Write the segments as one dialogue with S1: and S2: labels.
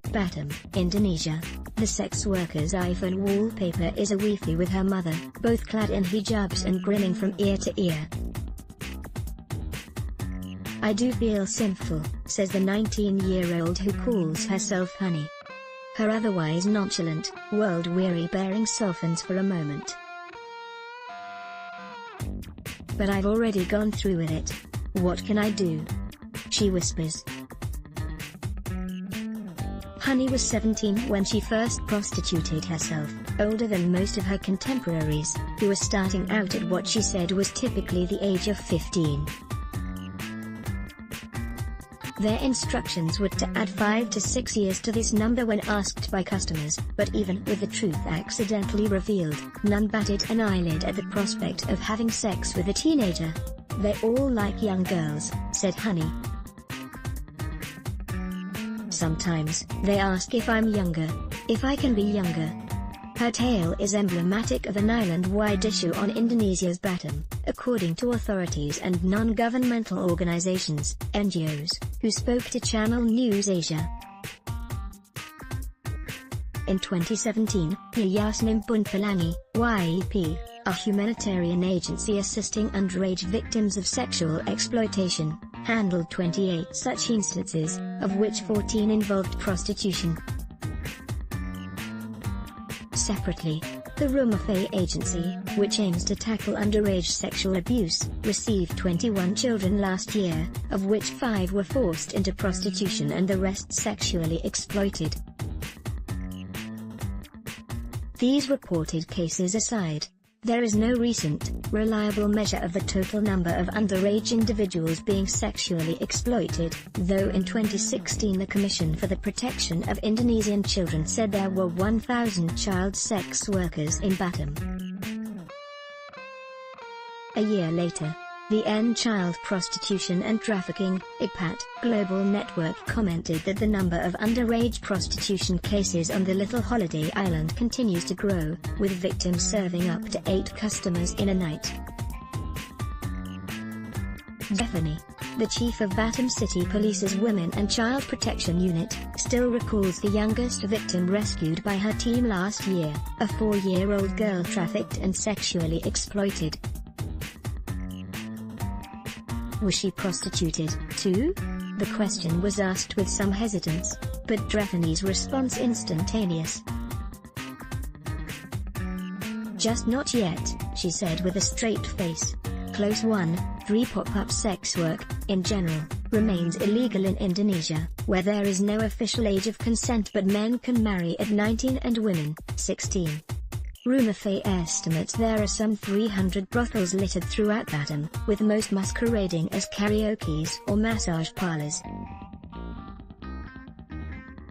S1: Batam, Indonesia. The sex worker's iPhone wallpaper is a wifey with her mother, both clad in hijabs and grinning from ear to ear. "I do feel sinful," says the 19-year-old who calls herself Honey. Her otherwise nonchalant, world-weary bearing softens for a moment. "But I've already gone through with it. What can I do?" she whispers. Honey was 17 when she first prostituted herself, older than most of her contemporaries, who were starting out at what she said was typically the age of 15. Their instructions were to add 5 to 6 years to this number when asked by customers, but even with the truth accidentally revealed, none batted an eyelid at the prospect of having sex with a teenager. "They all like young girls," said Honey. "Sometimes, they ask if I'm younger, if I can be younger." Her tale is emblematic of an island-wide issue on Indonesia's Batam, according to authorities and non-governmental organizations, NGOs, who spoke to Channel News Asia. In 2017, Yayasan Impun Pelangi, YEP, a humanitarian agency assisting underage victims of sexual exploitation, handled 28 such instances, of which 14 involved prostitution. Separately, the Rumah Agency, which aims to tackle underage sexual abuse, received 21 children last year, of which 5 were forced into prostitution and the rest sexually exploited. These reported cases aside, there is no recent, reliable measure of the total number of underage individuals being sexually exploited, though in 2016 the Commission for the Protection of Indonesian Children said there were 1,000 child sex workers in Batam. A year later, the End Child Prostitution and Trafficking (ICPAT) Global Network commented that the number of underage prostitution cases on the little holiday island continues to grow, with victims serving up to 8 customers in a night. Stephanie, the chief of Batam City Police's Women and Child Protection Unit, still recalls the youngest victim rescued by her team last year, a 4-year-old girl trafficked and sexually exploited. Was she prostituted, too? The question was asked with some hesitance, but Drefani's response instantaneous. "Just not yet," she said with a straight face. Close 1-3 pop-up sex work, in general, remains illegal in Indonesia, where there is no official age of consent but men can marry at 19 and women, 16. Rumah estimates there are some 300 brothels littered throughout Batam, with most masquerading as karaokes or massage parlors.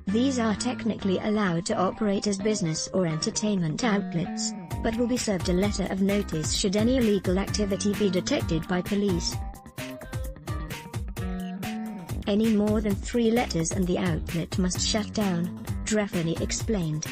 S1: These are technically allowed to operate as business or entertainment outlets, but will be served a letter of notice should any illegal activity be detected by police. Any more than 3 letters and the outlet must shut down, Drefani explained.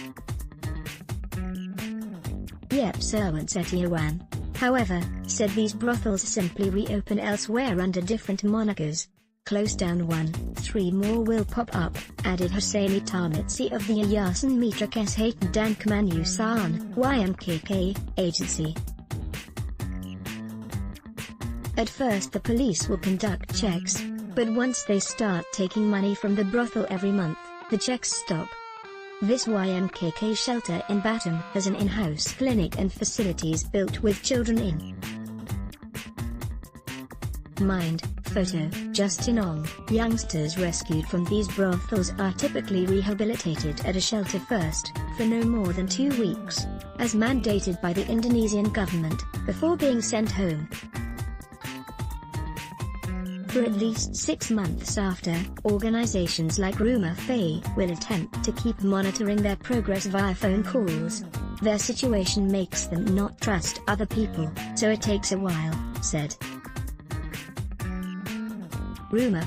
S1: Yep, Serwan Setiawan, however, said these brothels simply reopen elsewhere under different monikers. Close down 1-3 more will pop up, added Hussaini Tarmitsi of the Yayasan Mitra Kesehatan dan Kemanusiaan (YMKK) agency. At first the police will conduct checks, but once they start taking money from the brothel every month, the checks stop. This YMKK shelter in Batam has an in-house clinic and facilities built with children in mind. Photo, Justin Ong. Youngsters rescued from these brothels are typically rehabilitated at a shelter first, for no more than 2 weeks, as mandated by the Indonesian government, before being sent home. For at least 6 months after, organizations like Rumah will attempt to keep monitoring their progress via phone calls. Their situation makes them not trust other people, so it takes a while, said Rumah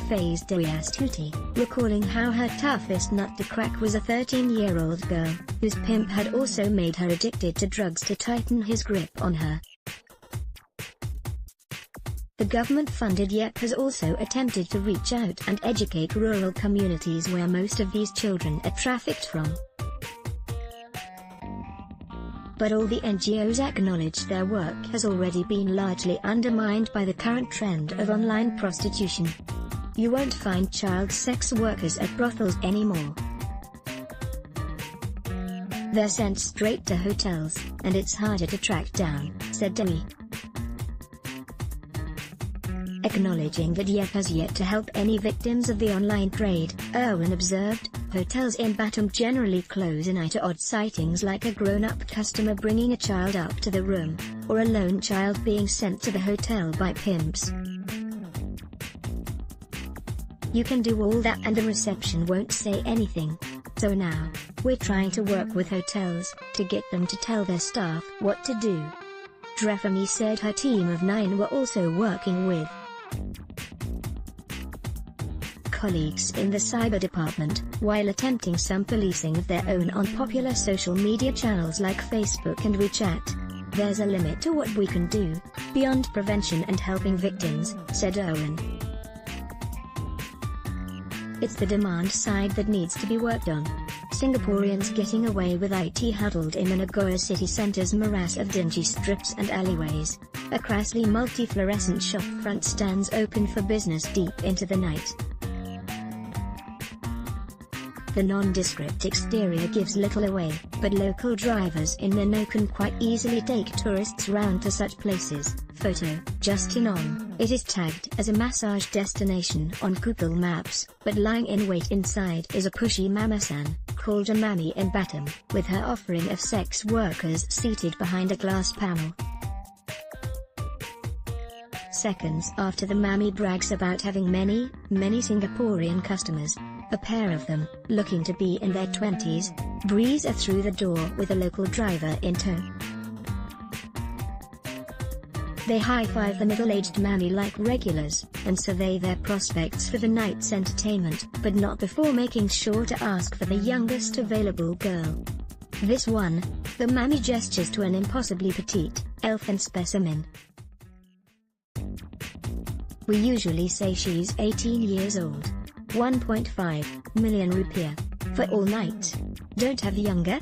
S1: Dewi Astuti, recalling how her toughest nut to crack was a 13-year-old girl, whose pimp had also made her addicted to drugs to tighten his grip on her. The government-funded YEP has also attempted to reach out and educate rural communities where most of these children are trafficked from. But all the NGOs acknowledge their work has already been largely undermined by the current trend of online prostitution. You won't find child sex workers at brothels anymore. They're sent straight to hotels, and it's harder to track down, said Dewey. Acknowledging that YEP has yet to help any victims of the online trade, Irwin observed, hotels in Batam generally close an eye to odd sightings like a grown-up customer bringing a child up to the room, or a lone child being sent to the hotel by pimps. You can do all that and the reception won't say anything. So now, we're trying to work with hotels, to get them to tell their staff what to do. Drefamy said her team of 9 were also working with colleagues in the cyber department, while attempting some policing of their own on popular social media channels like Facebook and WeChat. There's a limit to what we can do, beyond prevention and helping victims, said Owen. It's the demand side that needs to be worked on. Singaporeans getting away with IT huddled in the Nagoya city centre's morass of dingy strips and alleyways. A crassly multi-fluorescent shop front stands open for business deep into the night. The nondescript exterior gives little away, but local drivers in Nano can quite easily take tourists round to such places. Photo, Justin Ong. It is tagged as a massage destination on Google Maps, but lying in wait inside is a pushy mamasan, called a mammy in Batam, with her offering of sex workers seated behind a glass panel. Seconds after the mammy brags about having many Singaporean customers, a pair of them, looking to be in their 20s, breeze through the door with a local driver in tow. They high-five the middle-aged mammy like regulars, and survey their prospects for the night's entertainment, but not before making sure to ask for the youngest available girl. This one, the mammy gestures to an impossibly petite, elfin specimen. We usually say she's 18 years old. 1.5 million rupiah. For all night. Don't have younger?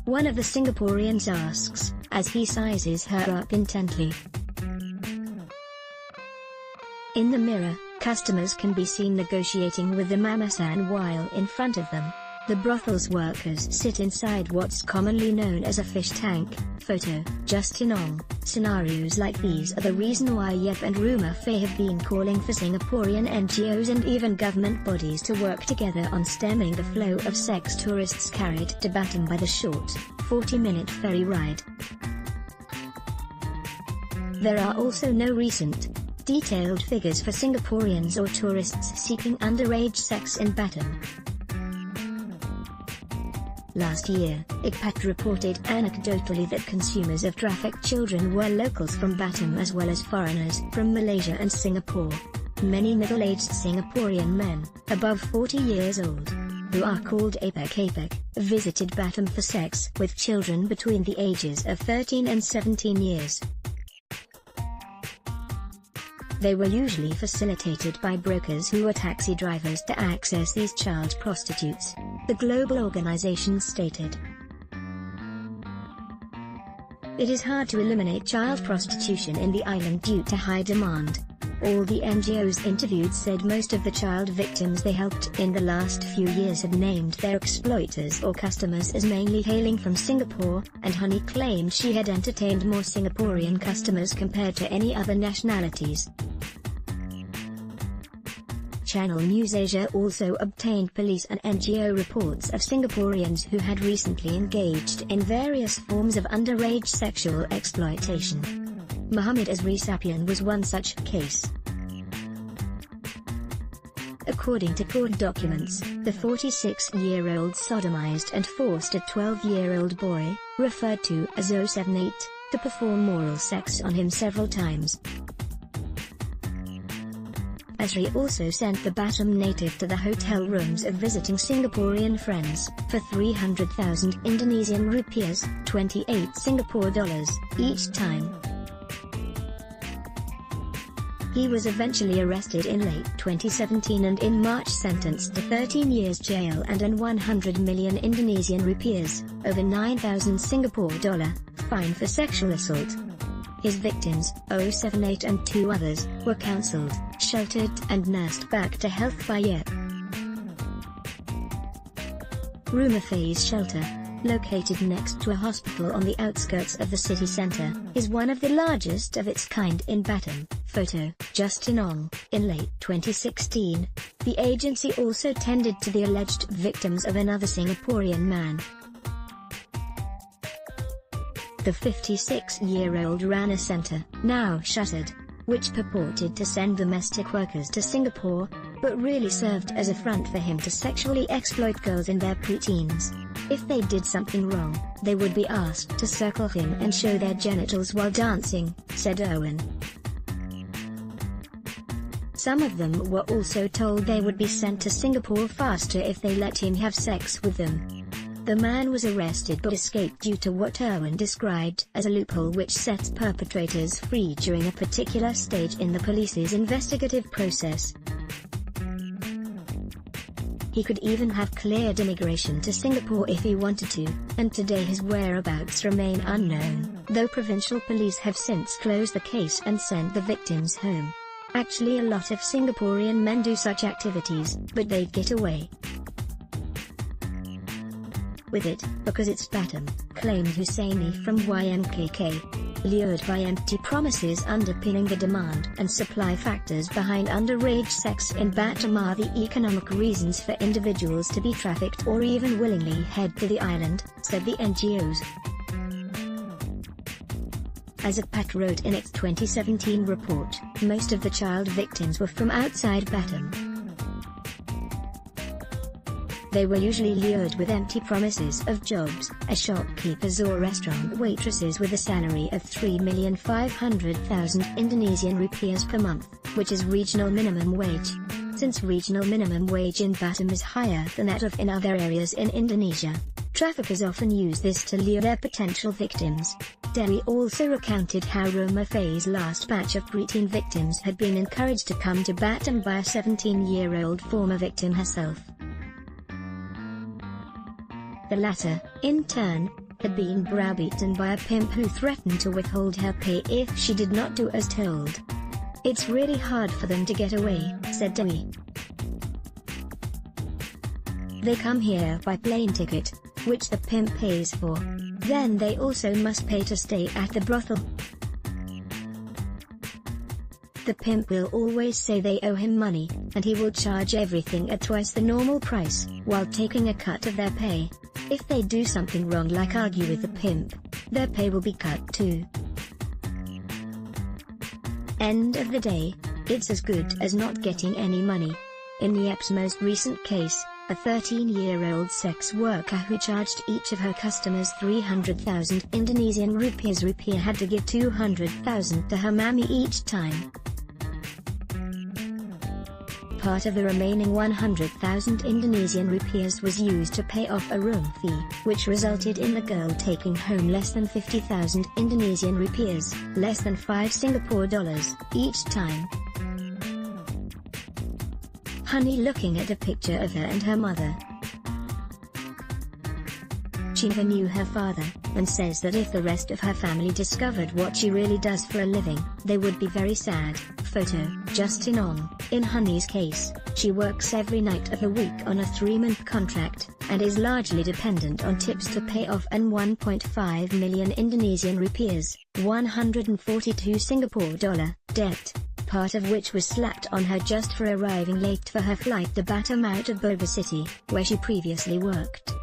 S1: One of the Singaporeans asks, as he sizes her up intently. In the mirror, customers can be seen negotiating with the mamasan while in front of them. The brothel's workers sit inside what's commonly known as a fish tank. Photo, Justin Ong. Scenarios like these are the reason why YEP and Rumah Faye have been calling for Singaporean NGOs and even government bodies to work together on stemming the flow of sex tourists carried to Batam by the short, 40-minute ferry ride. There are also no recent, detailed figures for Singaporeans or tourists seeking underage sex in Batam. Last year, ICPAT reported anecdotally that consumers of trafficked children were locals from Batam as well as foreigners from Malaysia and Singapore. Many middle-aged Singaporean men, above 40 years old, who are called APEC, visited Batam for sex with children between the ages of 13 and 17 years. They were usually facilitated by brokers who were taxi drivers to access these child prostitutes, the global organization stated. It is hard to eliminate child prostitution in the island due to high demand. All the NGOs interviewed said most of the child victims they helped in the last few years had named their exploiters or customers as mainly hailing from Singapore, and Honey claimed she had entertained more Singaporean customers compared to any other nationalities. Channel News Asia also obtained police and NGO reports of Singaporeans who had recently engaged in various forms of underage sexual exploitation. Muhammad Azri Sapian was one such case. According to court documents, the 46-year-old sodomized and forced a 12-year-old boy, referred to as 078, to perform oral sex on him several times. Azri also sent the Batam native to the hotel rooms of visiting Singaporean friends, for 300,000 Indonesian rupiahs, 28 Singapore dollars, each time. He was eventually arrested in late 2017 and in March sentenced to 13 years jail and an 100 million Indonesian rupiahs, over 9,000 Singapore dollar, fine for sexual assault. His victims, 078 and 2 others, were counseled, sheltered and nursed back to health by YEP. Rumah Phase Shelter, located next to a hospital on the outskirts of the city center, is one of the largest of its kind in Batam. Photo, Justin Ong. In late 2016, the agency also tended to the alleged victims of another Singaporean man. The 56-year-old ran a center, now shuttered, which purported to send domestic workers to Singapore, but really served as a front for him to sexually exploit girls in their preteens. If they did something wrong, they would be asked to circle him and show their genitals while dancing, said Owen. Some of them were also told they would be sent to Singapore faster if they let him have sex with them. The man was arrested but escaped due to what Owen described as a loophole which sets perpetrators free during a particular stage in the police's investigative process. He could even have cleared immigration to Singapore if he wanted to, and today his whereabouts remain unknown, though provincial police have since closed the case and sent the victims home. Actually, a lot of Singaporean men do such activities, but they get away with it, because it's Batam, claimed Hussaini from YMKK. Lured by empty promises underpinning the demand and supply factors behind underage sex in Batam are the economic reasons for individuals to be trafficked or even willingly head to the island, said the NGOs. As APAT wrote in its 2017 report, most of the child victims were from outside Batam. They were usually lured with empty promises of jobs, as shopkeepers or restaurant waitresses with a salary of 3,500,000 Indonesian rupiahs per month, which is regional minimum wage. Since regional minimum wage in Batam is higher than that of in other areas in Indonesia, traffickers often use this to lure their potential victims. Dewi also recounted how Rumah Phase's last batch of preteen victims had been encouraged to come to Batam by a 17-year-old former victim herself. The latter, in turn, had been browbeaten by a pimp who threatened to withhold her pay if she did not do as told. It's really hard for them to get away, said Dewi. They come here by plane ticket, which the pimp pays for. Then they also must pay to stay at the brothel. The pimp will always say they owe him money, and he will charge everything at twice the normal price, while taking a cut of their pay. If they do something wrong like argue with the pimp, their pay will be cut too. End of the day, it's as good as not getting any money. In YEP's most recent case, a 13-year-old sex worker who charged each of her customers 300,000 Indonesian rupiah had to give 200,000 to her mammy each time. Part of the remaining 100,000 Indonesian rupiahs was used to pay off a room fee, which resulted in the girl taking home less than 50,000 Indonesian rupiahs, less than 5 Singapore dollars, each time. Honey looking at a picture of her and her mother. She never knew her father, and says that if the rest of her family discovered what she really does for a living, they would be very sad. Photo, Justin Ong. In Honey's case, she works every night of the week on a 3-month contract, and is largely dependent on tips to pay off an 1.5 million Indonesian rupiahs, 142 Singapore dollar, debt, part of which was slapped on her just for arriving late for her flight to Batam out of Bogor City, where she previously worked.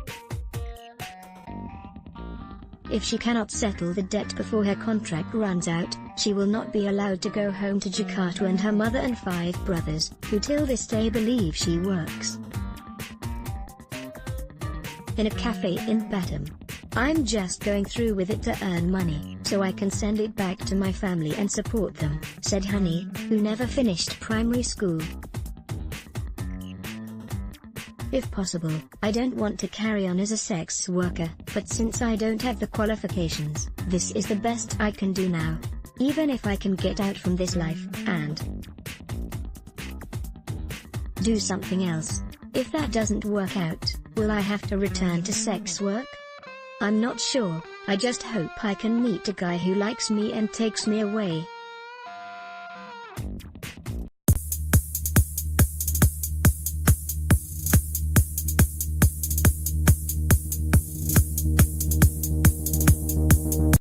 S1: If she cannot settle the debt before her contract runs out, she will not be allowed to go home to Jakarta, and her mother and 5 brothers, who till this day believe she works in a cafe in Batam. I'm just going through with it to earn money, so I can send it back to my family and support them, said Honey, who never finished primary school. If possible, I don't want to carry on as a sex worker, but since I don't have the qualifications, this is the best I can do now. Even if I can get out from this life, and do something else. If that doesn't work out, will I have to return to sex work? I'm not sure. I just hope I can meet a guy who likes me and takes me away.